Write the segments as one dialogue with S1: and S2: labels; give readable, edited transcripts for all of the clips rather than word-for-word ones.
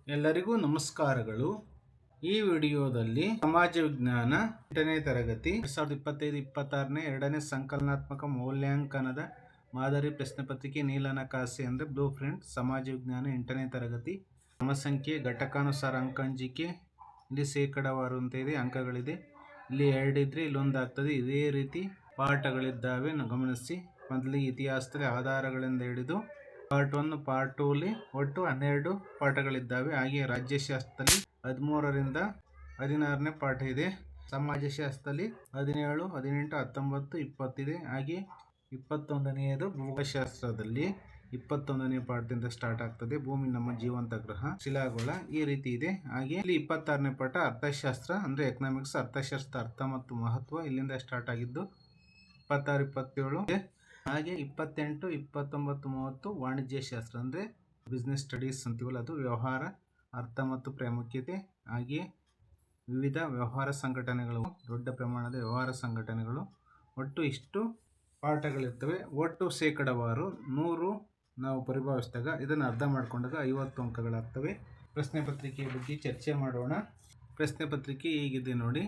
S1: ಎಲ್ಲರಿಗೂ ನಮಸ್ಕಾರಗಳು. ಈ ವಿಡಿಯೋದಲ್ಲಿ ಸಮಾಜ ವಿಜ್ಞಾನ 8ನೇ ತರಗತಿ 2025-26ನೇ 2ನೇ ಸಂಕಲನಾತ್ಮಕ ಮೌಲ್ಯಾಂಕನದ ಮಾದರಿ ಪ್ರಶ್ನೆ ಪತ್ರಿಕೆ ನೀಲನಕಾಸೆ ಅಂದರೆ ಬ್ಲೂ ಪ್ರಿಂಟ್. ಸಮಾಜ ವಿಜ್ಞಾನ 8ನೇ ತರಗತಿ ಕ್ರಮ ಸಂಖ್ಯೆ ಘಟಕಾನುಸಾರ ಅಂಕ ಹಂಚಿಕೆ. ಇಲ್ಲಿ ಶೇಕಡಾವಾರು ಅಂತ ಇದೆ, ಅಂಕಗಳಿದೆ. ಇಲ್ಲಿ 2 ಇದ್ರೆ ಇಲ್ಲೊಂದು ಆಗ್ತದೆ. ಇದೇ ರೀತಿ ಪಾಠಗಳಿದ್ದಾವೆ, ಗಮನಿಸಿ. ಮೊದಲಿಗೆ ಇತಿಹಾಸದಲ್ಲಿ ಆಧಾರಗಳಿಂದ ಹಿಡಿದು ಪಾರ್ಟ್ 1 ಪಾರ್ಟ್ 2 ಒಟ್ಟು 12 ಪಾಠಗಳಿದ್ದಾವೆ. ಹಾಗೆ ರಾಜ್ಯಶಾಸ್ತ್ರದಲ್ಲಿ 13ರಿಂದ 16ನೇ ಪಾಠ ಇದೆ. ಸಮಾಜಶಾಸ್ತ್ರದಲ್ಲಿ 17, 18, 19, 20 ಇದೆ. ಹಾಗೆ 21ನೇದು ಭೂಗೋಳಶಾಸ್ತ್ರದಲ್ಲಿ 21ನೇ ಪಾಠದಿಂದ ಸ್ಟಾರ್ಟ್ ಆಗ್ತದೆ. ಭೂಮಿ ನಮ್ಮ ಜೀವಂತ ಗ್ರಹ, ಶಿಲಾಗೋಳ, ಈ ರೀತಿ ಇದೆ. ಹಾಗೆ ಇಲ್ಲಿ 26ನೇ ಪಾಠ ಅರ್ಥಶಾಸ್ತ್ರ ಅಂದ್ರೆ ಎಕನಾಮಿಕ್ಸ್, ಅರ್ಥಶಾಸ್ತ್ರ ಅರ್ಥ ಮತ್ತು ಮಹತ್ವ, ಇಲ್ಲಿಂದ ಸ್ಟಾರ್ಟ್ ಆಗಿದ್ದು 26, 27. ಹಾಗೆ 28, 29, 30 ವಾಣಿಜ್ಯ ಶಾಸ್ತ್ರ ಅಂದರೆ ಬಿಸ್ನೆಸ್ ಸ್ಟಡೀಸ್ ಅಂತೀವಲ್ಲ, ಅದು ವ್ಯವಹಾರ, ಅರ್ಥ ಮತ್ತು ಪ್ರಾಮುಖ್ಯತೆ. ಹಾಗೆ ವಿವಿಧ ವ್ಯವಹಾರ ಸಂಘಟನೆಗಳು, ದೊಡ್ಡ ಪ್ರಮಾಣದ ವ್ಯವಹಾರ ಸಂಘಟನೆಗಳು. ಒಟ್ಟು ಇಷ್ಟು ಪಾಠಗಳಿರ್ತವೆ. ಒಟ್ಟು ಶೇಕಡಾವಾರು 100 ನಾವು ಪರಿಭಾವಿಸಿದಾಗ, ಇದನ್ನು ಅರ್ಧ ಮಾಡಿಕೊಂಡಾಗ 50 ಅಂಕಗಳಾಗ್ತವೆ. ಪ್ರಶ್ನೆ ಪತ್ರಿಕೆಯ ಬಗ್ಗೆ ಚರ್ಚೆ ಮಾಡೋಣ. ಪ್ರಶ್ನೆ ಪತ್ರಿಕೆ ಹೀಗಿದೆ ನೋಡಿ.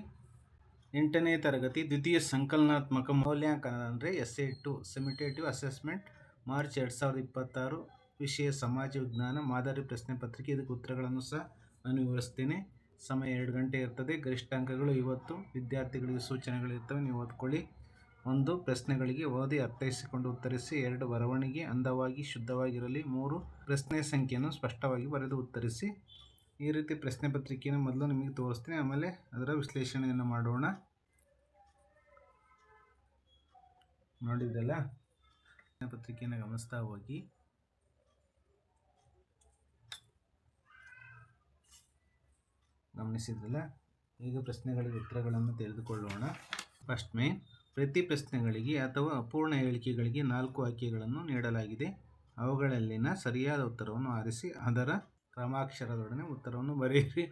S1: 8ನೇ ತರಗತಿ ದ್ವಿತೀಯ ಸಂಕಲನಾತ್ಮಕ ಮೌಲ್ಯಾಂಕನ ಅಂದರೆ SA2 ಸೆಮಿಟೇಟಿವ್ ಅಸೆಸ್ಮೆಂಟ್, ಮಾರ್ಚ್ 2026. ವಿಷಯ ಸಮಾಜ ವಿಜ್ಞಾನ, ಮಾದರಿ ಪ್ರಶ್ನೆ ಪತ್ರಿಕೆ. ಇದಕ್ಕೆ ಉತ್ತರಗಳನ್ನು ಸಹ ನಾನು ವಿವರಿಸ್ತೇನೆ. ಸಮಯ 2 ಗಂಟೆ ಇರ್ತದೆ. ಗರಿಷ್ಠ ಅಂಕಗಳು 50. ವಿದ್ಯಾರ್ಥಿಗಳಿಗೆ ಸೂಚನೆಗಳಿರ್ತವೆ, ನೀವು ಓದ್ಕೊಳ್ಳಿ. 1 ಪ್ರಶ್ನೆಗಳಿಗೆ ಓದಿ ಅರ್ಥೈಸಿಕೊಂಡು ಉತ್ತರಿಸಿ. 2 ಬರವಣಿಗೆ ಅಂದವಾಗಿ ಶುದ್ಧವಾಗಿರಲಿ. 3 ಪ್ರಶ್ನೆ ಸಂಖ್ಯೆಯನ್ನು ಸ್ಪಷ್ಟವಾಗಿ ಬರೆದು ಉತ್ತರಿಸಿ. ಈ ರೀತಿ ಪ್ರಶ್ನೆ ಪತ್ರಿಕೆಯನ್ನು ಮೊದಲು ನಿಮಗೆ ತೋರಿಸ್ತೀನಿ, ಆಮೇಲೆ ಅದರ ವಿಶ್ಲೇಷಣೆಯನ್ನು ಮಾಡೋಣ. ನೋಡಿದ್ದಲ್ಲ, ಪ್ರಶ್ನೆ ಪತ್ರಿಕೆಯನ್ನು ಗಮನಿಸ್ತಾ ಹೋಗಿ. ಗಮನಿಸಿದ್ರಲ್ಲ, ಈಗ ಪ್ರಶ್ನೆಗಳಿಗೆ ಉತ್ತರಗಳನ್ನು ತಿಳಿದುಕೊಳ್ಳೋಣ. ಫಸ್ಟ್ ಮೇನ್, ಪ್ರತಿ ಪ್ರಶ್ನೆಗಳಿಗೆ ಅಥವಾ ಅಪೂರ್ಣ ಹೇಳಿಕೆಗಳಿಗೆ 4 ಆಯ್ಕೆಗಳನ್ನು ನೀಡಲಾಗಿದೆ. ಅವುಗಳಲ್ಲಿನ ಸರಿಯಾದ ಉತ್ತರವನ್ನು ಆರಿಸಿ ಅದರ ಕ್ರಮಾಕ್ಷರದೊಡನೆ ಉತ್ತರವನ್ನು ಬರೆಯಿರಿ.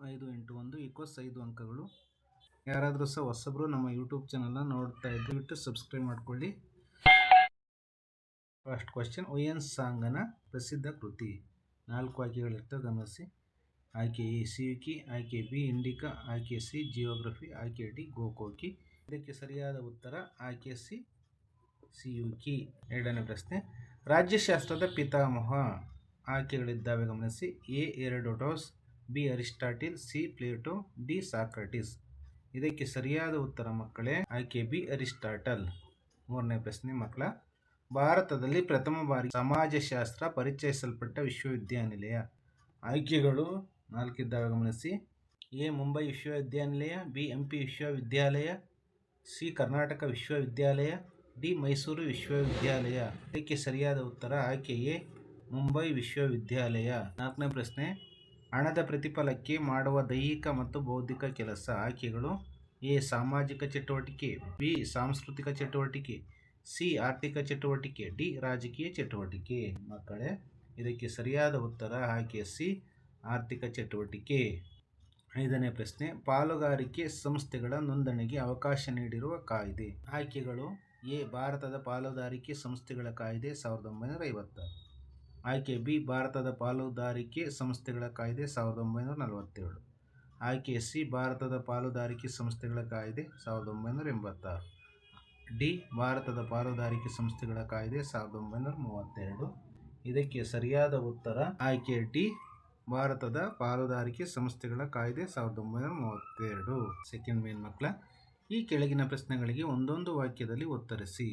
S1: 5 × 1 = 5 ಅಂಕಗಳು. ಯಾರಾದರೂ ಸಹ ಹೊಸಬ್ರು ನಮ್ಮ ಯೂಟ್ಯೂಬ್ ಚಾನಲ್ನ ನೋಡ್ತಾ ಇದ್ದು ಬಿಟ್ಟು ಸಬ್ಸ್ಕ್ರೈಬ್ ಮಾಡ್ಕೊಳ್ಳಿ. ಫಸ್ಟ್ ಕ್ವಶನ್, ಹುಯೆನ್ ಸಾಂಗನ ಪ್ರಸಿದ್ಧ ಕೃತಿ. 4 ಆಯ್ಕೆಗಳಿರ್ತವೆ, ಗಮನಿಸಿ. ಆಯ್ಕೆ ಎ ಸಿಯುಕಿ, ಆಯ್ಕೆ ಬಿ ಇಂಡಿಕಾ, ಆಯ್ಕೆ ಸಿ ಜಿಯೋಗ್ರಫಿ, ಆಯ್ಕೆ ಡಿ ಗೋಕೋಕಿ. ಇದಕ್ಕೆ ಸರಿಯಾದ ಉತ್ತರ ಆಯ್ಕೆ ಸಿ ಸಿಯುಕಿ. 2ನೇ ಪ್ರಶ್ನೆ, ರಾಜ್ಯಶಾಸ್ತ್ರದ ಪಿತಾಮಹ. ಆಯ್ಕೆಗಳಿದ್ದಾವೆ, ಗಮನಿಸಿ. A Herodotus, B Aristotle, C Plato, D Socrates. ಇದಕ್ಕೆ ಸರಿಯಾದ ಉತ್ತರ ಮಕ್ಕಳೇ ಆಯ್ಕೆ ಬಿ ಅರಿಸ್ಟಾಟಲ್. 3ನೇ ಪ್ರಶ್ನೆ ಮಕ್ಕಳ, ಭಾರತದಲ್ಲಿ ಪ್ರಥಮ ಬಾರಿ ಸಮಾಜಶಾಸ್ತ್ರ ಪರಿಚಯಿಸಲ್ಪಟ್ಟ ವಿಶ್ವವಿದ್ಯಾನಿಲಯ. ಆಯ್ಕೆಗಳು 4 ಇದ್ದಾವೆ, ಗಮನಿಸಿ. ಎ ಮುಂಬೈ ವಿಶ್ವವಿದ್ಯಾನಿಲಯ, ಬಿ ಎಂಪಿ ವಿಶ್ವವಿದ್ಯಾಲಯ, ಸಿ ಕರ್ನಾಟಕ ವಿಶ್ವವಿದ್ಯಾಲಯ, ಡಿ ಮೈಸೂರು ವಿಶ್ವವಿದ್ಯಾಲಯ. ಇದಕ್ಕೆ ಸರಿಯಾದ ಉತ್ತರ ಆಯ್ಕೆ ಎ ಮುಂಬೈ ವಿಶ್ವವಿದ್ಯಾಲಯ. 4ನೇ ಪ್ರಶ್ನೆ, ಹಣದ ಪ್ರತಿಫಲಕ್ಕೆ ಮಾಡುವ ದೈಹಿಕ ಮತ್ತು ಬೌದ್ಧಿಕ ಕೆಲಸ. ಆಯ್ಕೆಗಳು ಎ ಸಾಮಾಜಿಕ ಚಟುವಟಿಕೆ, ಬಿ ಸಾಂಸ್ಕೃತಿಕ ಚಟುವಟಿಕೆ, ಸಿ ಆರ್ಥಿಕ ಚಟುವಟಿಕೆ, ಡಿ ರಾಜಕೀಯ ಚಟುವಟಿಕೆ. ಮಕ್ಕಳೇ, ಇದಕ್ಕೆ ಸರಿಯಾದ ಉತ್ತರ ಆಯ್ಕೆ ಸಿ ಆರ್ಥಿಕ ಚಟುವಟಿಕೆ. 5ನೇ ಪ್ರಶ್ನೆ, ಪಾಲುಗಾರಿಕೆ ಸಂಸ್ಥೆಗಳ ನೋಂದಣಿಗೆ ಅವಕಾಶ ನೀಡಿರುವ ಕಾಯ್ದೆ. ಆಯ್ಕೆಗಳು ಎ ಭಾರತದ ಪಾಲುದಾರಿಕೆ ಸಂಸ್ಥೆಗಳ ಕಾಯ್ದೆ 1956, ಆಯ್ಕೆ ಬಿ ಭಾರತದ ಪಾಲುದಾರಿಕೆ ಸಂಸ್ಥೆಗಳ ಕಾಯ್ದೆ 1947, ಆಯ್ಕೆ ಸಿ ಭಾರತದ ಪಾಲುದಾರಿಕೆ ಸಂಸ್ಥೆಗಳ ಕಾಯ್ದೆ 1986, ಡಿ ಭಾರತದ ಪಾಲುದಾರಿಕೆ ಸಂಸ್ಥೆಗಳ ಕಾಯ್ದೆ 1932. ಇದಕ್ಕೆ ಸರಿಯಾದ ಉತ್ತರ ಆಯ್ಕೆ ಡಿ ಭಾರತದ ಪಾಲುದಾರಿಕೆ ಸಂಸ್ಥೆಗಳ ಕಾಯ್ದೆ 1932. ಸೆಕೆಂಡ್ ಮೇನ್ ಮಕ್ಕಳ, ಈ ಕೆಳಗಿನ ಪ್ರಶ್ನೆಗಳಿಗೆ ಒಂದೊಂದು ವಾಕ್ಯದಲ್ಲಿ ಉತ್ತರಿಸಿ.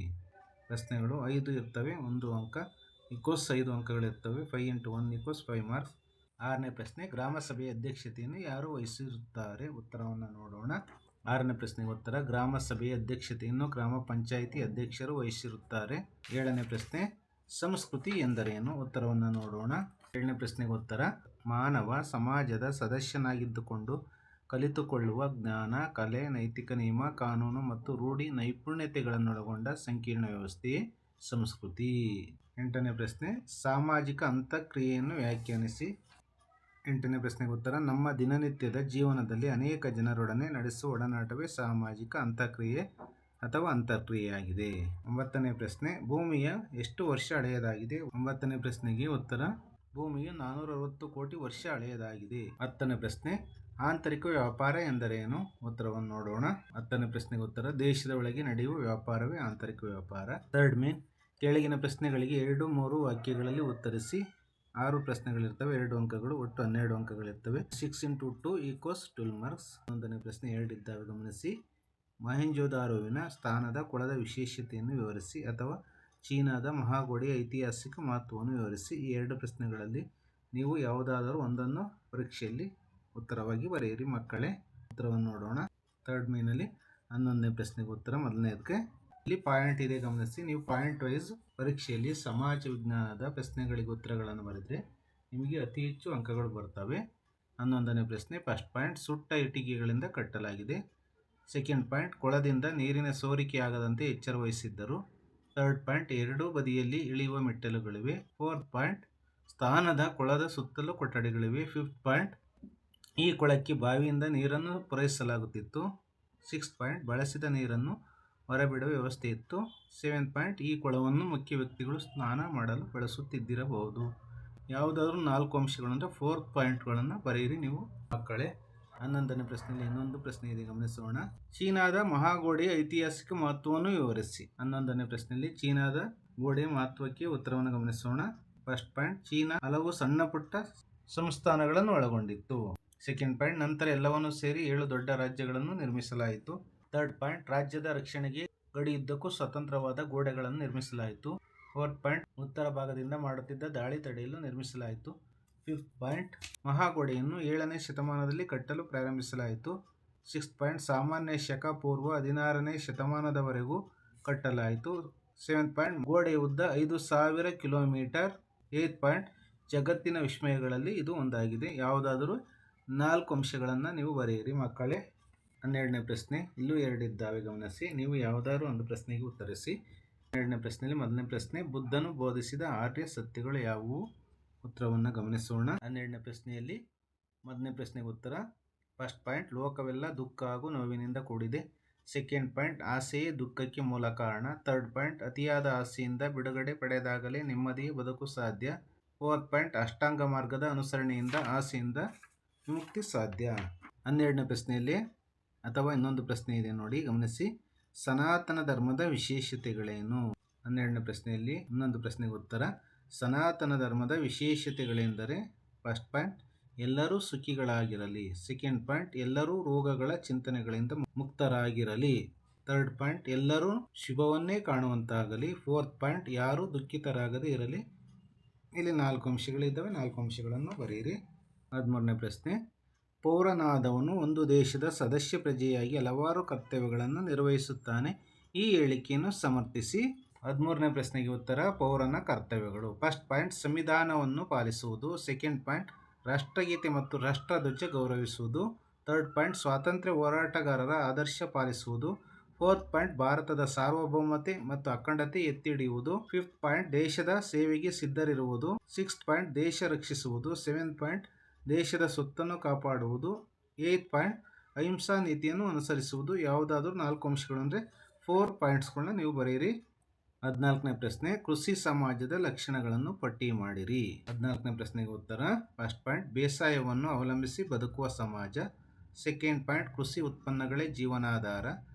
S1: ಪ್ರಶ್ನೆಗಳು 5 ಇರ್ತವೆ, 1 ಅಂಕ = 5 ಅಂಕಗಳಿರ್ತವೆ. 5 × 1 = 5 ಮಾರ್ಕ್ಸ್. 6ನೇ ಪ್ರಶ್ನೆ, ಗ್ರಾಮ ಸಭೆಯ ಅಧ್ಯಕ್ಷತೆಯನ್ನು ಯಾರು ವಹಿಸಿರುತ್ತಾರೆ? ಉತ್ತರವನ್ನು ನೋಡೋಣ. 6ನೇ ಪ್ರಶ್ನೆಗೆ ಉತ್ತರ, ಗ್ರಾಮ ಸಭೆಯ ಅಧ್ಯಕ್ಷತೆಯನ್ನು ಗ್ರಾಮ ಪಂಚಾಯಿತಿ ಅಧ್ಯಕ್ಷರು ವಹಿಸಿರುತ್ತಾರೆ. 7ನೇ ಪ್ರಶ್ನೆ, ಸಂಸ್ಕೃತಿ ಎಂದರೇನು? ಉತ್ತರವನ್ನು ನೋಡೋಣ. 7ನೇ ಪ್ರಶ್ನೆಗೆ ಉತ್ತರ, ಮಾನವ ಸಮಾಜದ ಸದಸ್ಯನಾಗಿದ್ದುಕೊಂಡು ಕಲಿತುಕೊಳ್ಳುವ ಜ್ಞಾನ, ಕಲೆ, ನೈತಿಕ ನಿಯಮ, ಕಾನೂನು ಮತ್ತು ರೂಢಿ ನೈಪುಣ್ಯತೆಗಳನ್ನೊಳಗೊಂಡ ಸಂಕೀರ್ಣ ವ್ಯವಸ್ಥೆಯೇ ಸಂಸ್ಕೃತಿ. 8ನೇ ಪ್ರಶ್ನೆ, ಸಾಮಾಜಿಕ ಅಂತಃಕ್ರಿಯೆಯನ್ನು ವ್ಯಾಖ್ಯಾನಿಸಿ. 8ನೇ ಪ್ರಶ್ನೆಗೆ ಉತ್ತರ, ನಮ್ಮ ದಿನನಿತ್ಯದ ಜೀವನದಲ್ಲಿ ಅನೇಕ ಜನರೊಡನೆ ನಡೆಸುವ ಒಡನಾಟವೇ ಸಾಮಾಜಿಕ ಅಂತಃಕ್ರಿಯೆ ಅಥವಾ ಅಂತರ್ಕ್ರಿಯೆಯಾಗಿದೆ. 9ನೇ ಪ್ರಶ್ನೆ, ಭೂಮಿಯ ಎಷ್ಟು ವರ್ಷ ಹಳೆಯದಾಗಿದೆ? 9ನೇ ಪ್ರಶ್ನೆಗೆ ಉತ್ತರ, ಭೂಮಿಯು 460 ಕೋಟಿ ವರ್ಷ ಹಳೆಯದಾಗಿದೆ. 10ನೇ ಪ್ರಶ್ನೆ, ಆಂತರಿಕ ವ್ಯಾಪಾರ ಎಂದರೇನು? ಉತ್ತರವನ್ನು ನೋಡೋಣ. 10ನೇ ಪ್ರಶ್ನೆಗೆ ಉತ್ತರ, ದೇಶದ ಒಳಗೆ ನಡೆಯುವ ವ್ಯಾಪಾರವೇ ಆಂತರಿಕ ವ್ಯಾಪಾರ. ಥರ್ಡ್ ಮೇನ್, ಕೆಳಗಿನ ಪ್ರಶ್ನೆಗಳಿಗೆ 2-3 ವಾಕ್ಯಗಳಲ್ಲಿ ಉತ್ತರಿಸಿ. 6 ಪ್ರಶ್ನೆಗಳಿರ್ತವೆ, 2 ಅಂಕಗಳು, ಒಟ್ಟು 12 ಅಂಕಗಳಿರ್ತವೆ. 6 × 2 = 12 ಮಾರ್ಕ್ಸ್. 11ನೇ ಪ್ರಶ್ನೆ 2 ಇದ್ದಾವೆ, ಗಮನಿಸಿ. ಮೊಹೆಂಜೊದಾರೊವಿನ ಸ್ಥಾನದ ಕೊಳದ ವಿಶೇಷತೆಯನ್ನು ವಿವರಿಸಿ ಅಥವಾ ಚೀನಾದ ಮಹಾಗೋಡೆಯ ಐತಿಹಾಸಿಕ ಮಹತ್ವವನ್ನು ವಿವರಿಸಿ. ಈ 2 ಪ್ರಶ್ನೆಗಳಲ್ಲಿ ನೀವು ಯಾವುದಾದರೂ ಒಂದನ್ನು ಪರೀಕ್ಷೆಯಲ್ಲಿ ಉತ್ತರವಾಗಿ ಬರೆಯಿರಿ ಮಕ್ಕಳೇ. ಉತ್ತರವನ್ನು ನೋಡೋಣ. ಥರ್ಡ್ ಮೇನಲ್ಲಿ 11ನೇ ಪ್ರಶ್ನೆಗೆ ಉತ್ತರ ಮೊದಲನೇದಕ್ಕೆ ಇಲ್ಲಿ ಪಾಯಿಂಟ್ ಇದೆ, ಗಮನಿಸಿ. ನೀವು ಪಾಯಿಂಟ್ ವೈಸ್ ಪರೀಕ್ಷೆಯಲ್ಲಿ ಸಮಾಜ ವಿಜ್ಞಾನದ ಪ್ರಶ್ನೆಗಳಿಗೆ ಉತ್ತರಗಳನ್ನು ಬರೆದರೆ ನಿಮಗೆ ಅತಿ ಹೆಚ್ಚು ಅಂಕಗಳು ಬರ್ತವೆ. 11ನೇ ಪ್ರಶ್ನೆ, ಫಸ್ಟ್ ಪಾಯಿಂಟ್, ಸುಟ್ಟ ಇಟ್ಟಿಗೆಗಳಿಂದ ಕಟ್ಟಲಾಗಿದೆ. ಸೆಕೆಂಡ್ ಪಾಯಿಂಟ್, ಕೊಳದಿಂದ ನೀರಿನ ಸೋರಿಕೆಯಾಗದಂತೆ ಎಚ್ಚರ ವಹಿಸಿದ್ದರು. ಥರ್ಡ್ ಪಾಯಿಂಟ್, ಎರಡೂ ಬದಿಯಲ್ಲಿ ಇಳಿಯುವ ಮೆಟ್ಟಲುಗಳಿವೆ. ಫೋರ್ತ್ ಪಾಯಿಂಟ್, ಸ್ಥಾನದ ಕೊಳದ ಸುತ್ತಲೂ ಕೊಠಡಿಗಳಿವೆ. ಫಿಫ್ತ್ ಪಾಯಿಂಟ್, ಈ ಕೊಳಕ್ಕೆ ಬಾವಿಯಿಂದ ನೀರನ್ನು ಪೂರೈಸಲಾಗುತ್ತಿತ್ತು. ಸಿಕ್ಸ್ತ್ ಪಾಯಿಂಟ್, ಬಳಸಿದ ನೀರನ್ನು ಹೊರಬಿಡುವ ವ್ಯವಸ್ಥೆ ಇತ್ತು. ಸೆವೆಂತ್ ಪಾಯಿಂಟ್, ಈ ಕೊಳವನ್ನು ಮುಖ್ಯ ವ್ಯಕ್ತಿಗಳು ಸ್ನಾನ ಮಾಡಲು ಬಳಸುತ್ತಿದ್ದಿರಬಹುದು. ಯಾವುದಾದ್ರೂ 4 ಅಂಶಗಳು ಅಂದರೆ 4 ಪಾಯಿಂಟ್ಗಳನ್ನು ಬರೆಯಿರಿ ನೀವು ಮಕ್ಕಳೇ. 11ನೇ ಪ್ರಶ್ನೆಯಲ್ಲಿ ಇನ್ನೊಂದು ಪ್ರಶ್ನೆ ಇದೆ, ಗಮನಿಸೋಣ. ಚೀನಾದ ಮಹಾಗೋಡೆಯ ಐತಿಹಾಸಿಕ ಮಹತ್ವವನ್ನು ವಿವರಿಸಿ. 11ನೇ ಪ್ರಶ್ನೆಯಲ್ಲಿ ಚೀನಾದ ಗೋಡೆಯ ಮಹತ್ವಕ್ಕೆ ಉತ್ತರವನ್ನು ಗಮನಿಸೋಣ. ಫಸ್ಟ್ ಪಾಯಿಂಟ್, ಚೀನಾ ಹಲವು ಸಣ್ಣ ಪುಟ್ಟ ಸಂಸ್ಥಾನಗಳನ್ನು ಒಳಗೊಂಡಿತ್ತು. ಸೆಕೆಂಡ್ ಪಾಯಿಂಟ್, ನಂತರ ಎಲ್ಲವನ್ನೂ ಸೇರಿ 7 ದೊಡ್ಡ ರಾಜ್ಯಗಳನ್ನು ನಿರ್ಮಿಸಲಾಯಿತು. ಥರ್ಡ್ ಪಾಯಿಂಟ್, ರಾಜ್ಯದ ರಕ್ಷಣೆಗೆ ಗಡಿಯುದ್ದಕ್ಕೂ ಸ್ವತಂತ್ರವಾದ ಗೋಡೆಗಳನ್ನು ನಿರ್ಮಿಸಲಾಯಿತು. ಫೋರ್ತ್ ಪಾಯಿಂಟ್, ಉತ್ತರ ಭಾಗದಿಂದ ಮಾಡುತ್ತಿದ್ದ ದಾಳಿ ತಡೆಯಲು ನಿರ್ಮಿಸಲಾಯಿತು. ಫಿಫ್ತ್ ಪಾಯಿಂಟ್, ಮಹಾಗೋಡೆಯನ್ನು 7ನೇ ಶತಮಾನದಲ್ಲಿ ಕಟ್ಟಲು ಪ್ರಾರಂಭಿಸಲಾಯಿತು. ಸಿಕ್ಸ್ತ್ ಪಾಯಿಂಟ್, ಸಾಮಾನ್ಯ ಶಕ ಪೂರ್ವ 16ನೇ ಶತಮಾನದವರೆಗೂ ಕಟ್ಟಲಾಯಿತು. ಸೆವೆಂತ್ ಪಾಯಿಂಟ್, ಗೋಡೆಯ ಉದ್ದ 5000 ಕಿಲೋಮೀಟರ್. ಏತ್ ಪಾಯಿಂಟ್, ಜಗತ್ತಿನ ವಿಸ್ಮಯಗಳಲ್ಲಿ ಇದು ಒಂದಾಗಿದೆ. ಯಾವುದಾದರೂ 4 ಅಂಶಗಳನ್ನು ನೀವು ಬರೆಯಿರಿ ಮಕ್ಕಳೇ. 12ನೇ ಪ್ರಶ್ನೆ, ಇಲ್ಲೂ 2 ಇದ್ದಾವೆ, ಗಮನಿಸಿ. ನೀವು ಯಾವುದಾದ್ರೂ ಒಂದು ಪ್ರಶ್ನೆಗೆ ಉತ್ತರಿಸಿ. 12ನೇ ಪ್ರಶ್ನೆಯಲ್ಲಿ ಮೊದಲನೇ ಪ್ರಶ್ನೆ, ಬುದ್ಧನು ಬೋಧಿಸಿದ ಆರ್ಯ ಸತ್ಯಗಳು ಯಾವುವು? ಉತ್ತರವನ್ನು ಗಮನಿಸೋಣ. 12ನೇ ಪ್ರಶ್ನೆಯಲ್ಲಿ ಮೊದಲನೇ ಪ್ರಶ್ನೆಗೆ ಉತ್ತರ. ಫಸ್ಟ್ ಪಾಯಿಂಟ್, ಲೋಕವೆಲ್ಲ ದುಃಖ ಹಾಗೂ ನೋವಿನಿಂದ ಕೂಡಿದೆ. ಸೆಕೆಂಡ್ ಪಾಯಿಂಟ್, ಆಸೆಯೇ ದುಃಖಕ್ಕೆ ಮೂಲ ಕಾರಣ. ಥರ್ಡ್ ಪಾಯಿಂಟ್, ಅತಿಯಾದ ಆಸೆಯಿಂದ ಬಿಡುಗಡೆ ಪಡೆದಾಗಲೇ ನೆಮ್ಮದಿಯ ಬದುಕು ಸಾಧ್ಯ. ಫೋರ್ತ್ ಪಾಯಿಂಟ್, ಅಷ್ಟಾಂಗ ಮಾರ್ಗದ ಅನುಸರಣೆಯಿಂದ ಆಸೆಯಿಂದ ವಿಮುಕ್ತಿ ಸಾಧ್ಯ. 12ನೇ ಪ್ರಶ್ನೆಯಲ್ಲಿ ಅಥವಾ ಇನ್ನೊಂದು ಪ್ರಶ್ನೆ ಇದೆ ನೋಡಿ, ಗಮನಿಸಿ. ಸನಾತನ ಧರ್ಮದ ವಿಶೇಷತೆಗಳೇನು? 12ನೇ ಪ್ರಶ್ನೆಯಲ್ಲಿ ಇನ್ನೊಂದು ಪ್ರಶ್ನೆಗೆ ಉತ್ತರ. ಸನಾತನ ಧರ್ಮದ ವಿಶೇಷತೆಗಳೆಂದರೆ ಫಸ್ಟ್ ಪಾಯಿಂಟ್, ಎಲ್ಲರೂ ಸುಖಿಗಳಾಗಿರಲಿ. ಸೆಕೆಂಡ್ ಪಾಯಿಂಟ್, ಎಲ್ಲರೂ ರೋಗಗಳ ಚಿಂತನೆಗಳಿಂದ ಮುಕ್ತರಾಗಿರಲಿ. ಥರ್ಡ್ ಪಾಯಿಂಟ್, ಎಲ್ಲರೂ ಶುಭವನ್ನೇ ಕಾಣುವಂತಾಗಲಿ. ಫೋರ್ತ್ ಪಾಯಿಂಟ್, ಯಾರೂ ದುಃಖಿತರಾಗದೇ ಇರಲಿ. ಇಲ್ಲಿ 4 ಅಂಶಗಳಿದ್ದಾವೆ, 4 ಅಂಶಗಳನ್ನು ಬರೆಯಿರಿ. 13ನೇ ಪ್ರಶ್ನೆ, ಪೌರನಾದವನು ಒಂದು ದೇಶದ ಸದಸ್ಯ ಪ್ರಜೆಯಾಗಿ ಹಲವಾರು ಕರ್ತವ್ಯಗಳನ್ನು ನಿರ್ವಹಿಸುತ್ತಾನೆ. ಈ ಹೇಳಿಕೆಯನ್ನು ಸಮರ್ಥಿಸಿ. 13ನೇ ಪ್ರಶ್ನೆಗೆ ಉತ್ತರ, ಪೌರನ ಕರ್ತವ್ಯಗಳು. ಫಸ್ಟ್ ಪಾಯಿಂಟ್, ಸಂವಿಧಾನವನ್ನು ಪಾಲಿಸುವುದು. ಸೆಕೆಂಡ್ ಪಾಯಿಂಟ್, ರಾಷ್ಟ್ರಗೀತೆ ಮತ್ತು ರಾಷ್ಟ್ರಧ್ವಜ ಗೌರವಿಸುವುದು. ಥರ್ಡ್ ಪಾಯಿಂಟ್, ಸ್ವಾತಂತ್ರ್ಯ ಹೋರಾಟಗಾರರ ಆದರ್ಶ ಪಾಲಿಸುವುದು. ಫೋರ್ತ್ ಪಾಯಿಂಟ್, ಭಾರತದ ಸಾರ್ವಭೌಮತೆ ಮತ್ತು ಅಖಂಡತೆ ಎತ್ತಿ ಹಿಡಿಯುವುದು. ಫಿಫ್ತ್ ಪಾಯಿಂಟ್, ದೇಶದ ಸೇವೆಗೆ ಸಿದ್ಧರಿರುವುದು. ಸಿಕ್ಸ್ತ್ ಪಾಯಿಂಟ್, ದೇಶ ರಕ್ಷಿಸುವುದು. ಸೆವೆಂತ್ ಪಾಯಿಂಟ್, ದೇಶದ ಸ್ವತ್ತನ್ನು ಕಾಪಾಡುವುದು. ಏತ್ ಪಾಯಿಂಟ್, ಅಹಿಂಸಾ ನೀತಿಯನ್ನು ಅನುಸರಿಸುವುದು. ಯಾವುದಾದ್ರೂ 4 ಅಂಶಗಳು ಅಂದರೆ 4 ಪಾಯಿಂಟ್ಸ್ಗಳನ್ನ ನೀವು ಬರೆಯಿರಿ. 14ನೇ ಪ್ರಶ್ನೆ, ಕೃಷಿ ಸಮಾಜದ ಲಕ್ಷಣಗಳನ್ನು ಪಟ್ಟಿ ಮಾಡಿರಿ. 14ನೇ ಪ್ರಶ್ನೆಗೆ ಉತ್ತರ. ಫಸ್ಟ್ ಪಾಯಿಂಟ್, ಬೇಸಾಯವನ್ನು ಅವಲಂಬಿಸಿ ಬದುಕುವ ಸಮಾಜ. ಸೆಕೆಂಡ್ ಪಾಯಿಂಟ್, ಕೃಷಿ ಉತ್ಪನ್ನಗಳೇ ಜೀವನಾಧಾರ.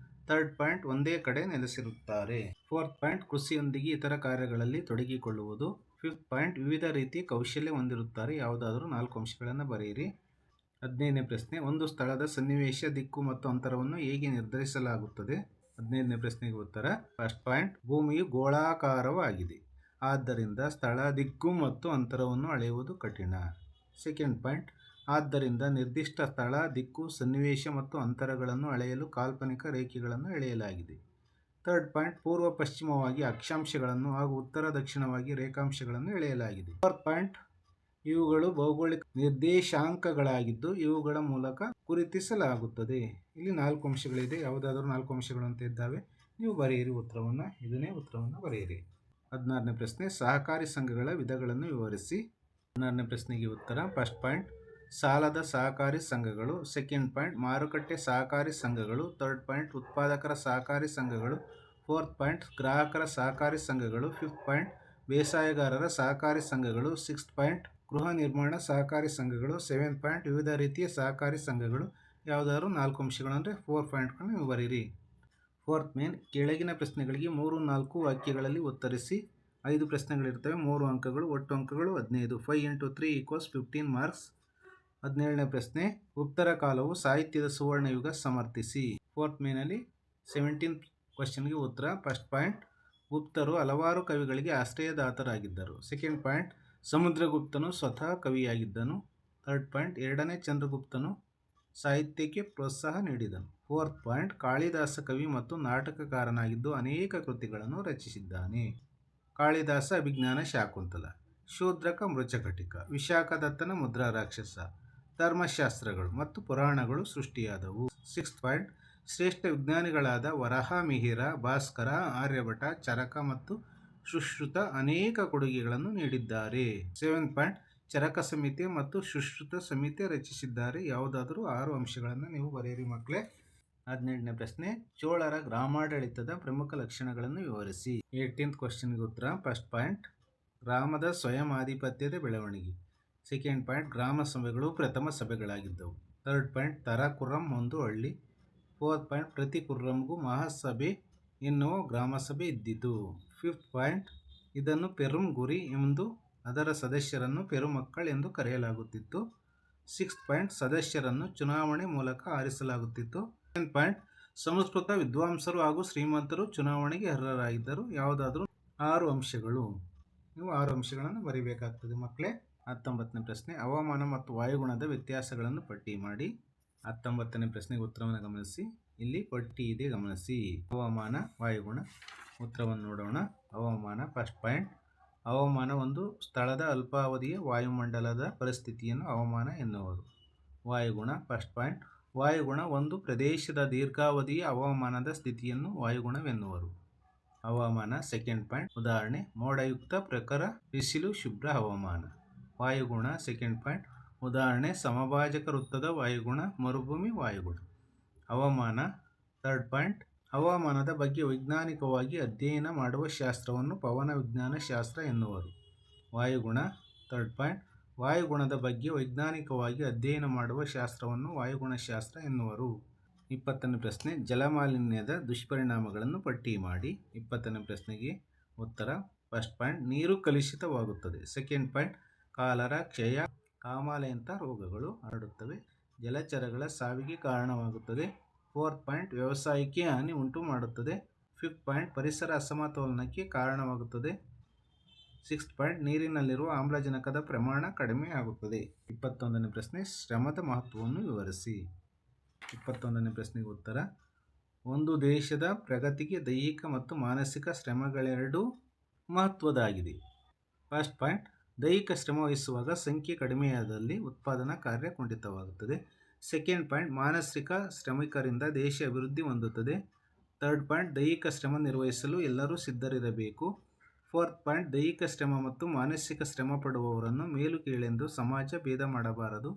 S1: ಥರ್ಡ್ ಪಾಯಿಂಟ್, ಒಂದೇ ಕಡೆ ನೆಲೆಸಿರುತ್ತಾರೆ. ಫೋರ್ತ್ ಪಾಯಿಂಟ್, ಕೃಷಿಯೊಂದಿಗೆ ಇತರ ಕಾರ್ಯಗಳಲ್ಲಿ ತೊಡಗಿಕೊಳ್ಳುವುದು. ಫಿಫ್ತ್ ಪಾಯಿಂಟ್, ವಿವಿಧ ರೀತಿಯ ಕೌಶಲ್ಯ ಹೊಂದಿರುತ್ತಾರೆ. ಯಾವುದಾದ್ರೂ 4 ಅಂಶಗಳನ್ನು ಬರೆಯಿರಿ. 15ನೇ ಪ್ರಶ್ನೆ, ಒಂದು ಸ್ಥಳದ ಸನ್ನಿವೇಶ, ದಿಕ್ಕು ಮತ್ತು ಅಂತರವನ್ನು ಹೇಗೆ ನಿರ್ಧರಿಸಲಾಗುತ್ತದೆ? 15ನೇ ಪ್ರಶ್ನೆಗೆ ಉತ್ತರ. ಫಸ್ಟ್ ಪಾಯಿಂಟ್, ಭೂಮಿಯು ಗೋಳಾಕಾರವಾಗಿದೆ, ಆದ್ದರಿಂದ ಸ್ಥಳ, ದಿಕ್ಕು ಮತ್ತು ಅಂತರವನ್ನು ಅಳೆಯುವುದು ಕಠಿಣ. ಸೆಕೆಂಡ್ ಪಾಯಿಂಟ್, ಆದ್ದರಿಂದ ನಿರ್ದಿಷ್ಟ ಸ್ಥಳ, ದಿಕ್ಕು, ಸನ್ನಿವೇಶ ಮತ್ತು ಅಂತರಗಳನ್ನು ಅಳೆಯಲು ಕಾಲ್ಪನಿಕ ರೇಖೆಗಳನ್ನು ಎಳೆಯಲಾಗಿದೆ. ಥರ್ಡ್ ಪಾಯಿಂಟ್, ಪೂರ್ವ ಪಶ್ಚಿಮವಾಗಿ ಅಕ್ಷಾಂಶಗಳನ್ನು ಹಾಗೂ ಉತ್ತರ ದಕ್ಷಿಣವಾಗಿ ರೇಖಾಂಶಗಳನ್ನು ಎಳೆಯಲಾಗಿದೆ. ಫೋರ್ತ್ ಪಾಯಿಂಟ್, ಇವುಗಳು ಭೌಗೋಳಿಕ ನಿರ್ದೇಶಾಂಕಗಳಾಗಿದ್ದು ಇವುಗಳ ಮೂಲಕ ಗುರುತಿಸಲಾಗುತ್ತದೆ. ಇಲ್ಲಿ 4 ಅಂಶಗಳಿದೆ, ಯಾವುದಾದ್ರೂ 4 ಅಂಶಗಳು ಅಂತ ಇದ್ದಾವೆ, ನೀವು ಬರೆಯಿರಿ ಉತ್ತರವನ್ನು. ಇದನ್ನೇ ಉತ್ತರವನ್ನು ಬರೆಯಿರಿ. 16ನೇ ಪ್ರಶ್ನೆ, ಸಹಕಾರಿ ಸಂಘಗಳ ವಿಧಗಳನ್ನು ವಿವರಿಸಿ. 16ನೇ ಪ್ರಶ್ನೆಗೆ ಉತ್ತರ. ಫಸ್ಟ್ ಪಾಯಿಂಟ್, ಸಾಲದ ಸಹಕಾರಿ ಸಂಘಗಳು. ಸೆಕೆಂಡ್ ಪಾಯಿಂಟ್, ಮಾರುಕಟ್ಟೆ ಸಹಕಾರಿ ಸಂಘಗಳು. ಥರ್ಡ್ ಪಾಯಿಂಟ್, ಉತ್ಪಾದಕರ ಸಹಕಾರಿ ಸಂಘಗಳು. ಫೋರ್ತ್ ಪಾಯಿಂಟ್, ಗ್ರಾಹಕರ ಸಹಕಾರಿ ಸಂಘಗಳು. ಫಿಫ್ತ್ ಪಾಯಿಂಟ್, ಬೇಸಾಯಗಾರರ ಸಹಕಾರಿ ಸಂಘಗಳು. ಸಿಕ್ಸ್ತ್ ಪಾಯಿಂಟ್, ಗೃಹ ನಿರ್ಮಾಣ ಸಹಕಾರಿ ಸಂಘಗಳು. 7 ಪಾಯಿಂಟ್ ವಿವಿಧ ರೀತಿಯ ಸಹಕಾರಿ ಸಂಘಗಳು. ಯಾವುದಾದ್ರು 4 ಅಂಶಗಳು ಅಂದರೆ 4 ಪಾಯಿಂಟ್ಗಳನ್ನು ನೀವು ಬರೀರಿ. 4th ಮೇನ್, ಕೆಳಗಿನ ಪ್ರಶ್ನೆಗಳಿಗೆ 3-4 ವಾಕ್ಯಗಳಲ್ಲಿ ಉತ್ತರಿಸಿ. 5 ಪ್ರಶ್ನೆಗಳಿರ್ತವೆ, 3 ಅಂಕಗಳು, ಒಟ್ಟು ಅಂಕಗಳು 15. 5 × 3 = 15 ಮಾರ್ಕ್ಸ್. 17ನೇ ಪ್ರಶ್ನೆ, ಗುಪ್ತರ ಕಾಲವು ಸಾಹಿತ್ಯದ ಸುವರ್ಣಯುಗ, ಸಮರ್ಥಿಸಿ. 4th ಮೇನಲ್ಲಿ 17th ಕ್ವಶನ್ಗೆ ಉತ್ತರ. ಫಸ್ಟ್ ಪಾಯಿಂಟ್, ಗುಪ್ತರು ಹಲವಾರು ಕವಿಗಳಿಗೆ ಆಶ್ರಯದಾತರಾಗಿದ್ದರು. ಸೆಕೆಂಡ್ ಪಾಯಿಂಟ್, ಸಮುದ್ರಗುಪ್ತನು ಸ್ವತಃ ಕವಿಯಾಗಿದ್ದನು. ಥರ್ಡ್ ಪಾಯಿಂಟ್, ಎರಡನೇ ಚಂದ್ರಗುಪ್ತನು ಸಾಹಿತ್ಯಕ್ಕೆ ಪ್ರೋತ್ಸಾಹ ನೀಡಿದನು. 4th ಪಾಯಿಂಟ್, ಕಾಳಿದಾಸ ಕವಿ ಮತ್ತು ನಾಟಕಕಾರನಾಗಿದ್ದು ಅನೇಕ ಕೃತಿಗಳನ್ನು ರಚಿಸಿದ್ದಾನೆ. ಕಾಳಿದಾಸ ಅಭಿಜ್ಞಾನ ಶಾಕುಂತಲ, ಶೂದ್ರಕ ಮೃಚ್ಛಕಟಿಕ, ವಿಶಾಖದತ್ತನ ಮುದ್ರಾ ರಾಕ್ಷಸ, ಧರ್ಮಶಾಸ್ತ್ರಗಳು ಮತ್ತು ಪುರಾಣಗಳು ಸೃಷ್ಟಿಯಾದವು. 6th ಪಾಯಿಂಟ್, ಶ್ರೇಷ್ಠ ವಿಜ್ಞಾನಿಗಳಾದ ವರಾಹ ಮಿಹಿರ, ಭಾಸ್ಕರ, ಆರ್ಯಭಟ, ಚರಕ ಮತ್ತು ಸುಶ್ರುತ ಅನೇಕ ಕೊಡುಗೆಗಳನ್ನು ನೀಡಿದ್ದಾರೆ. 7th ಪಾಯಿಂಟ್, ಚರಕ ಸಂಹಿತೆ ಮತ್ತು ಸುಶ್ರುತ ಸಂಹಿತೆ ರಚಿಸಿದ್ದಾರೆ. ಯಾವುದಾದರೂ 6 ಅಂಶಗಳನ್ನು ನೀವು ಬರೆಯಿರಿ ಮಕ್ಕಳೇ. 18ನೇ ಪ್ರಶ್ನೆ, ಚೋಳರ ಗ್ರಾಮಾಡಳಿತದ ಪ್ರಮುಖ ಲಕ್ಷಣಗಳನ್ನು ವಿವರಿಸಿ. 18th ಕ್ವಶನ್ಗೆ ಉತ್ತರ. ಫಸ್ಟ್ ಪಾಯಿಂಟ್, ಗ್ರಾಮದ ಸ್ವಯಂ ಆಧಿಪತ್ಯದ ಬೆಳವಣಿಗೆ. ಸೆಕೆಂಡ್ ಪಾಯಿಂಟ್, ಗ್ರಾಮ ಸಭೆಗಳು ಪ್ರಥಮ ಸಭೆಗಳಾಗಿದ್ದವು. ಥರ್ಡ್ ಪಾಯಿಂಟ್, ತರ ಕುರ್ರಂ ಒಂದು ಹಳ್ಳಿ. 4th ಪಾಯಿಂಟ್, ಪ್ರತಿ ಕುರ್ರಂಗೂ ಮಹಾಸಭೆ ಎನ್ನುವ ಗ್ರಾಮಸಭೆ ಇದ್ದಿತು. 5th ಪಾಯಿಂಟ್, ಇದನ್ನು ಪೆರುಂ ಗುರಿ ಎಂದು, ಅದರ ಸದಸ್ಯರನ್ನು ಪೆರುಮಕ್ಕಳ್ ಎಂದು ಕರೆಯಲಾಗುತ್ತಿತ್ತು. 6th ಪಾಯಿಂಟ್, ಸದಸ್ಯರನ್ನು ಚುನಾವಣೆ ಮೂಲಕ ಆರಿಸಲಾಗುತ್ತಿತ್ತು. 7th ಪಾಯಿಂಟ್, ಸಂಸ್ಕೃತ ವಿದ್ವಾಂಸರು ಹಾಗೂ ಶ್ರೀಮಂತರು ಚುನಾವಣೆಗೆ ಅರ್ಹರಾಗಿದ್ದರು. ಯಾವುದಾದ್ರೂ 6 ಅಂಶಗಳು, ನೀವು 6 ಅಂಶಗಳನ್ನು ಬರೀಬೇಕಾಗ್ತದೆ ಮಕ್ಕಳೇ. 19ನೇ ಪ್ರಶ್ನೆ, ಹವಾಮಾನ ಮತ್ತು ವಾಯುಗುಣದ ವ್ಯತ್ಯಾಸಗಳನ್ನು ಪಟ್ಟಿ ಮಾಡಿ. 19ನೇ ಪ್ರಶ್ನೆಗೆ ಉತ್ತರವನ್ನು ಗಮನಿಸಿ. ಇಲ್ಲಿ ಪಟ್ಟಿ ಇದೆ, ಗಮನಿಸಿ. ಹವಾಮಾನ, ವಾಯುಗುಣ. ಉತ್ತರವನ್ನು ನೋಡೋಣ. ಹವಾಮಾನ. ಫಸ್ಟ್ ಪಾಯಿಂಟ್, ಹವಾಮಾನ ಒಂದು ಸ್ಥಳದ ಅಲ್ಪಾವಧಿಯ ವಾಯುಮಂಡಲದ ಪರಿಸ್ಥಿತಿಯನ್ನು ಹವಾಮಾನ ಎನ್ನುವರು. ವಾಯುಗುಣ. ಫಸ್ಟ್ ಪಾಯಿಂಟ್, ವಾಯುಗುಣ ಒಂದು ಪ್ರದೇಶದ ದೀರ್ಘಾವಧಿಯ ಹವಾಮಾನದ ಸ್ಥಿತಿಯನ್ನು ವಾಯುಗುಣವೆನ್ನುವರು. ಹವಾಮಾನ. ಸೆಕೆಂಡ್ ಪಾಯಿಂಟ್, ಉದಾಹರಣೆ ಮೋಡಯುಕ್ತ ಪ್ರಖರ ಬಿಸಿಲು, ಶುಭ್ರ ಹವಾಮಾನ. ವಾಯುಗುಣ. ಸೆಕೆಂಡ್ ಪಾಯಿಂಟ್, ಉದಾಹರಣೆ ಸಮಭಾಜಕ ವೃತ್ತದ ವಾಯುಗುಣ, ಮರುಭೂಮಿ ವಾಯುಗುಣ. ಹವಾಮಾನ. ಥರ್ಡ್ ಪಾಯಿಂಟ್, ಹವಾಮಾನದ ಬಗ್ಗೆ ವೈಜ್ಞಾನಿಕವಾಗಿ ಅಧ್ಯಯನ ಮಾಡುವ ಶಾಸ್ತ್ರವನ್ನು ಪವನ ವಿಜ್ಞಾನ ಶಾಸ್ತ್ರ ಎನ್ನುವರು. ವಾಯುಗುಣ. ಥರ್ಡ್ ಪಾಯಿಂಟ್, ವಾಯುಗುಣದ ಬಗ್ಗೆ ವೈಜ್ಞಾನಿಕವಾಗಿ ಅಧ್ಯಯನ ಮಾಡುವ ಶಾಸ್ತ್ರವನ್ನು ವಾಯುಗುಣಶಾಸ್ತ್ರ ಎನ್ನುವರು. 20ನೇ ಪ್ರಶ್ನೆ, ಜಲಮಾಲಿನ್ಯದ ದುಷ್ಪರಿಣಾಮಗಳನ್ನು ಪಟ್ಟಿ ಮಾಡಿ. 20ನೇ ಪ್ರಶ್ನೆಗೆ ಉತ್ತರ. ಫಸ್ಟ್ ಪಾಯಿಂಟ್, ನೀರು ಕಲುಷಿತವಾಗುತ್ತದೆ. ಸೆಕೆಂಡ್ ಪಾಯಿಂಟ್, ಕಾಲರ, ಕ್ಷಯ, ಕಾಮಾಲೆಯಂಥ ರೋಗಗಳು ಹರಡುತ್ತವೆ. ಜಲಚರಗಳ ಸಾವಿಗೆ ಕಾರಣವಾಗುತ್ತದೆ. 4th ಪಾಯಿಂಟ್, ವ್ಯವಸಾಯಕ್ಕೆ ಹಾನಿ ಉಂಟು ಮಾಡುತ್ತದೆ. 5th ಪಾಯಿಂಟ್, ಪರಿಸರ ಅಸಮತೋಲನಕ್ಕೆ ಕಾರಣವಾಗುತ್ತದೆ. 6th ಪಾಯಿಂಟ್, ನೀರಿನಲ್ಲಿರುವ ಆಮ್ಲಜನಕದ ಪ್ರಮಾಣ ಕಡಿಮೆ ಆಗುತ್ತದೆ. 21ನೇ ಪ್ರಶ್ನೆ, ಶ್ರಮದ ಮಹತ್ವವನ್ನು ವಿವರಿಸಿ. 21ನೇ ಪ್ರಶ್ನೆಗೆ ಉತ್ತರ. ಒಂದು ದೇಶದ ಪ್ರಗತಿಗೆ ದೈಹಿಕ ಮತ್ತು ಮಾನಸಿಕ ಶ್ರಮಗಳೆರಡೂ ಮಹತ್ವದಾಗಿದೆ. ಫಸ್ಟ್ ಪಾಯಿಂಟ್, ದೈಹಿಕ ಶ್ರಮ ವಹಿಸುವಾಗ ಸಂಖ್ಯೆ ಕಡಿಮೆಯಾದಲ್ಲಿ ಉತ್ಪಾದನಾ ಕಾರ್ಯ ಕುಂಠಿತವಾಗುತ್ತದೆ. ಸೆಕೆಂಡ್ ಪಾಯಿಂಟ್, ಮಾನಸಿಕ ಶ್ರಮಿಕರಿಂದ ದೇಶ ಅಭಿವೃದ್ಧಿ ಹೊಂದುತ್ತದೆ. ಥರ್ಡ್ ಪಾಯಿಂಟ್, ದೈಹಿಕ ಶ್ರಮ ನಿರ್ವಹಿಸಲು ಎಲ್ಲರೂ ಸಿದ್ಧರಿರಬೇಕು. 4th ಪಾಯಿಂಟ್, ದೈಹಿಕ ಶ್ರಮ ಮತ್ತು ಮಾನಸಿಕ ಶ್ರಮ ಪಡುವವರನ್ನು ಮೇಲು ಕೀಳೆಂದು ಸಮಾಜ ಭೇದ ಮಾಡಬಾರದು.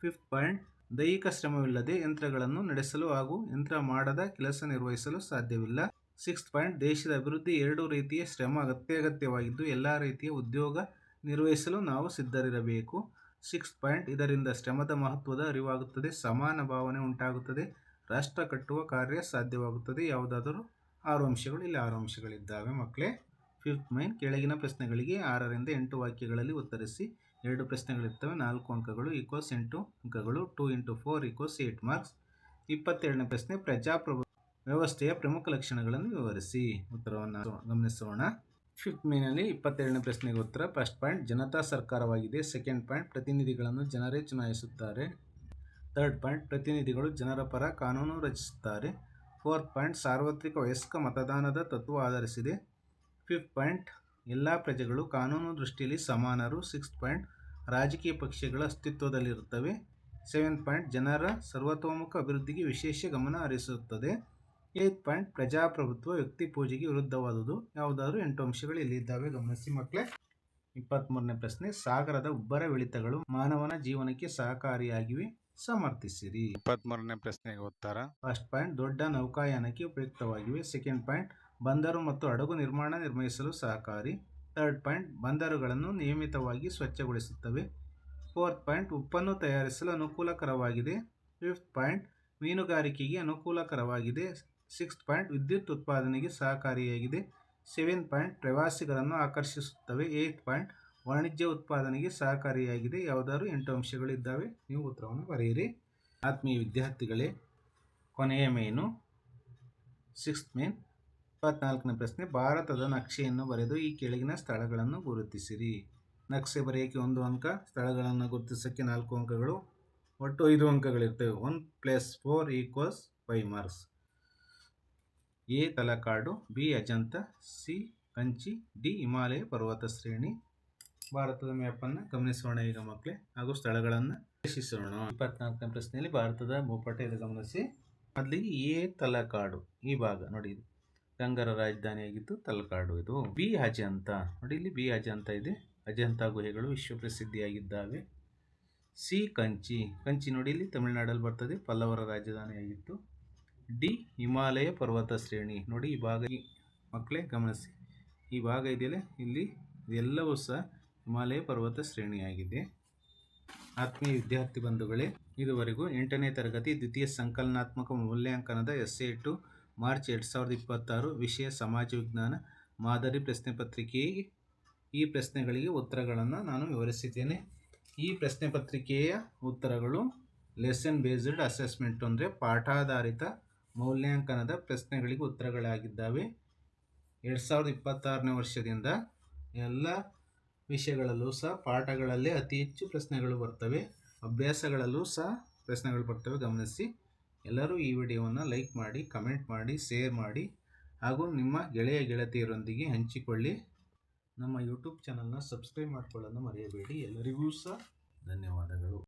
S1: 5th ಪಾಯಿಂಟ್, ದೈಹಿಕ ಶ್ರಮವಿಲ್ಲದೆ ಯಂತ್ರಗಳನ್ನು ನಡೆಸಲು ಹಾಗೂ ಯಂತ್ರ ಮಾಡದ ಕೆಲಸ ನಿರ್ವಹಿಸಲು ಸಾಧ್ಯವಿಲ್ಲ. 6th ಪಾಯಿಂಟ್, ದೇಶದ ಅಭಿವೃದ್ಧಿ 2 ರೀತಿಯ ಶ್ರಮ ಅತ್ಯಗತ್ಯವಾಗಿದ್ದು ಎಲ್ಲ ರೀತಿಯ ಉದ್ಯೋಗ ನಿರ್ವಹಿಸಲು ನಾವು ಸಿದ್ಧರಿರಬೇಕು. 6th ಪಾಯಿಂಟ್, ಇದರಿಂದ ಶ್ರಮದ ಮಹತ್ವದ ಅರಿವಾಗುತ್ತದೆ, ಸಮಾನ ಭಾವನೆ ಉಂಟಾಗುತ್ತದೆ, ರಾಷ್ಟ್ರ ಕಟ್ಟುವ ಕಾರ್ಯ ಸಾಧ್ಯವಾಗುತ್ತದೆ. ಯಾವುದಾದರೂ 6 ಅಂಶಗಳು, ಇಲ್ಲಿ 6 ಅಂಶಗಳಿದ್ದಾವೆ ಮಕ್ಕಳೇ. 5th ಮೇನ್, ಕೆಳಗಿನ ಪ್ರಶ್ನೆಗಳಿಗೆ 6ರಿಂದ 8 ವಾಕ್ಯಗಳಲ್ಲಿ ಉತ್ತರಿಸಿ. 2 ಪ್ರಶ್ನೆಗಳಿರ್ತವೆ, 4 ಅಂಕಗಳು = 8 ಅಂಕಗಳು. 2 × 4 = 8 ಮಾರ್ಕ್ಸ್. 22ನೇ ಪ್ರಶ್ನೆ, ಪ್ರಜಾಪ್ರಭುತ್ವ ವ್ಯವಸ್ಥೆಯ ಪ್ರಮುಖ ಲಕ್ಷಣಗಳನ್ನು ವಿವರಿಸಿ. ಉತ್ತರವನ್ನು ಗಮನಿಸೋಣ. 5th ಮೇನಲ್ಲಿ 22ನೇ ಪ್ರಶ್ನೆಗೆ ಉತ್ತರ. ಫಸ್ಟ್ ಪಾಯಿಂಟ್, ಜನತಾ ಸರ್ಕಾರವಾಗಿದೆ. ಸೆಕೆಂಡ್ ಪಾಯಿಂಟ್, ಪ್ರತಿನಿಧಿಗಳನ್ನು ಜನರೇ ಚುನಾಯಿಸುತ್ತಾರೆ. ಥರ್ಡ್ ಪಾಯಿಂಟ್, ಪ್ರತಿನಿಧಿಗಳು ಜನರ ಪರ ಕಾನೂನು ರಚಿಸುತ್ತಾರೆ. 4th ಪಾಯಿಂಟ್, ಸಾರ್ವತ್ರಿಕ ವಯಸ್ಕ ಮತದಾನದ ತತ್ವ ಆಧರಿಸಿದೆ. 5th ಪಾಯಿಂಟ್, ಎಲ್ಲ ಪ್ರಜೆಗಳು ಕಾನೂನು ದೃಷ್ಟಿಯಲ್ಲಿ ಸಮಾನರು. 6th ಪಾಯಿಂಟ್, ರಾಜಕೀಯ ಪಕ್ಷಗಳು ಅಸ್ತಿತ್ವದಲ್ಲಿರುತ್ತವೆ. 7th ಪಾಯಿಂಟ್, ಜನರ ಸರ್ವತೋಮುಖ ಅಭಿವೃದ್ಧಿಗೆ ವಿಶೇಷ ಗಮನ ಹರಿಸುತ್ತದೆ. 8th ಪಾಯಿಂಟ್, ಪ್ರಜಾಪ್ರಭುತ್ವ ವ್ಯಕ್ತಿ ಪೂಜೆಗೆ ವಿರುದ್ಧವಾದುದು. ಯಾವುದಾದ್ರೂ 8 ಅಂಶಗಳು ಇಲ್ಲಿದ್ದಾವೆ, ಗಮನಿಸಿ ಮಕ್ಕಳೇ. 23ನೇ ಪ್ರಶ್ನೆ, ಸಾಗರದ ಉಬ್ಬರವಿಳಿತಗಳು ಮಾನವನ ಜೀವನಕ್ಕೆ ಸಹಕಾರಿಯಾಗಿವೆ, ಸಮರ್ಥಿಸಿರಿ. 23ನೇ ಪ್ರಶ್ನೆಗೆ ಉತ್ತರ. ಫಸ್ಟ್ ಪಾಯಿಂಟ್, ದೊಡ್ಡ ನೌಕಾಯಾನಕ್ಕೆ ಉಪಯುಕ್ತವಾಗಿವೆ. ಸೆಕೆಂಡ್ ಪಾಯಿಂಟ್, ಬಂದರು ಮತ್ತು ಹಡಗು ನಿರ್ಮಿಸಲು ಸಹಕಾರಿ. ಥರ್ಡ್ ಪಾಯಿಂಟ್, ಬಂದರುಗಳನ್ನು ನಿಯಮಿತವಾಗಿ ಸ್ವಚ್ಛಗೊಳಿಸುತ್ತವೆ. ಫೋರ್ತ್ ಪಾಯಿಂಟ್, ಉಪ್ಪನ್ನು ತಯಾರಿಸಲು ಅನುಕೂಲಕರವಾಗಿದೆ. ಫಿಫ್ತ್ ಪಾಯಿಂಟ್, ಮೀನುಗಾರಿಕೆಗೆ ಅನುಕೂಲಕರವಾಗಿದೆ. ಸಿಕ್ಸ್ತ್ ಪಾಯಿಂಟ್, ವಿದ್ಯುತ್ ಉತ್ಪಾದನೆಗೆ ಸಹಕಾರಿಯಾಗಿದೆ. ಸೆವೆಂತ್ ಪಾಯಿಂಟ್, ಪ್ರವಾಸಿಗರನ್ನು ಆಕರ್ಷಿಸುತ್ತವೆ. ಏಯ್ತ್ ಪಾಯಿಂಟ್, ವಾಣಿಜ್ಯ ಉತ್ಪಾದನೆಗೆ ಸಹಕಾರಿಯಾಗಿದೆ. ಯಾವುದಾದ್ರು 8 ಅಂಶಗಳಿದ್ದಾವೆ. ನೀವು ಉತ್ತರವನ್ನು ಬರೆಯಿರಿ. ಆತ್ಮೀಯ ವಿದ್ಯಾರ್ಥಿಗಳೇ, ಕೊನೆಯ ಮೇನು, ಸಿಕ್ಸ್ತ್ ಮೇನ್, 24ನೇ ಪ್ರಶ್ನೆ. ಭಾರತದ ನಕ್ಷೆಯನ್ನು ಬರೆದು ಈ ಕೆಳಗಿನ ಸ್ಥಳಗಳನ್ನು ಗುರುತಿಸಿರಿ. ನಕ್ಷೆ ಬರೆಯೋಕ್ಕೆ 1 ಅಂಕ, ಸ್ಥಳಗಳನ್ನು ಗುರುತಿಸೋಕ್ಕೆ 4 ಅಂಕಗಳು, ಒಟ್ಟು 5 ಅಂಕಗಳಿರ್ತವೆ. 1 + 4 = 5 marks. A Talakadu, B Ajanta, C Kanchi, D Himalaya ಪರ್ವತ ಶ್ರೇಣಿ. ಭಾರತದ ಮ್ಯಾಪನ್ನು ಗಮನಿಸೋಣ ಈಗ ಮಕ್ಕಳೇ, ಹಾಗೂ ಸ್ಥಳಗಳನ್ನು ವಿಶ್ಲೇಷಿಸೋಣ. 24ನೇ ಪ್ರಶ್ನೆಯಲ್ಲಿ ಭಾರತದ ಭೂಪಟ ಇದೆ, ಗಮನಿಸಿ. ಮೊದಲಿಗೆ ಎ ತಲಕಾಡು ಈ ಭಾಗ ನೋಡಿ, ಇದು ಗಂಗರ ರಾಜಧಾನಿಯಾಗಿದ್ದು ತಲಕಾಡು. ಇದು ಬಿ ಅಜಂತ ನೋಡಿ, ಇಲ್ಲಿ ಬಿ ಅಜಂತ ಇದೆ. ಅಜಂತ ಗುಹೆಗಳು ವಿಶ್ವಪ್ರಸಿದ್ಧಿಯಾಗಿದ್ದಾವೆ. ಸಿ ಕಂಚಿ, ಕಂಚಿ ನೋಡಿ ಇಲ್ಲಿ ತಮಿಳುನಾಡಲ್ಲಿ ಬರ್ತದೆ, ಪಲ್ಲವರ ರಾಜಧಾನಿಯಾಗಿತ್ತು. ಡಿ ಹಿಮಾಲಯ ಪರ್ವತ ಶ್ರೇಣಿ ನೋಡಿ, ಈ ಭಾಗ ಮಕ್ಕಳೇ ಗಮನಿಸಿ, ಈ ಭಾಗ ಇದೆಯಲ್ಲ ಇಲ್ಲಿ, ಇದೆಲ್ಲವೂ ಸಹ ಹಿಮಾಲಯ ಪರ್ವತ ಶ್ರೇಣಿಯಾಗಿದೆ. ಆತ್ಮೀಯ ವಿದ್ಯಾರ್ಥಿ ಬಂಧುಗಳೇ, ಇದುವರೆಗೂ 8ನೇ ತರಗತಿ ದ್ವಿತೀಯ ಸಂಕಲನಾತ್ಮಕ ಮೌಲ್ಯಾಂಕನದ SA2 ಮಾರ್ಚ್ 2026 ವಿಷಯ ಸಮಾಜ ವಿಜ್ಞಾನ ಮಾದರಿ ಪ್ರಶ್ನೆ ಪತ್ರಿಕೆಗೆ ಈ ಪ್ರಶ್ನೆಗಳಿಗೆ ಉತ್ತರಗಳನ್ನು ನಾನು ವಿವರಿಸಿದ್ದೇನೆ. ಈ ಪ್ರಶ್ನೆ ಪತ್ರಿಕೆಯ ಉತ್ತರಗಳು ಲೆಸನ್ ಬೇಸ್ಡ್ ಅಸೆಸ್ಮೆಂಟ್ ಅಂದರೆ ಪಾಠಾಧಾರಿತ ಮೌಲ್ಯಾಂಕನದ ಪ್ರಶ್ನೆಗಳಿಗೆ ಉತ್ತರಗಳಾಗಿದ್ದಾವೆ. 2026ನೇ ವರ್ಷದಿಂದ ಎಲ್ಲ ವಿಷಯಗಳಲ್ಲೂ ಸಹ ಪಾಠಗಳಲ್ಲೇ ಅತಿ ಹೆಚ್ಚು ಪ್ರಶ್ನೆಗಳು ಬರ್ತವೆ, ಅಭ್ಯಾಸಗಳಲ್ಲೂ ಸಹ ಪ್ರಶ್ನೆಗಳು ಬರ್ತವೆ. ಗಮನಿಸಿ. ಎಲ್ಲರೂ ಈ ವಿಡಿಯೋವನ್ನು ಲೈಕ್ ಮಾಡಿ, ಕಮೆಂಟ್ ಮಾಡಿ, ಶೇರ್ ಮಾಡಿ, ಹಾಗೂ ನಿಮ್ಮ ಗೆಳೆಯ ಗೆಳತಿಯರೊಂದಿಗೆ ಹಂಚಿಕೊಳ್ಳಿ. ನಮ್ಮ ಯೂಟ್ಯೂಬ್ ಚಾನಲ್ನ ಸಬ್ಸ್ಕ್ರೈಬ್ ಮಾಡಿಕೊಳ್ಳಲು ಮರೆಯಬೇಡಿ. ಎಲ್ಲರಿಗೂ ಸಹ ಧನ್ಯವಾದಗಳು.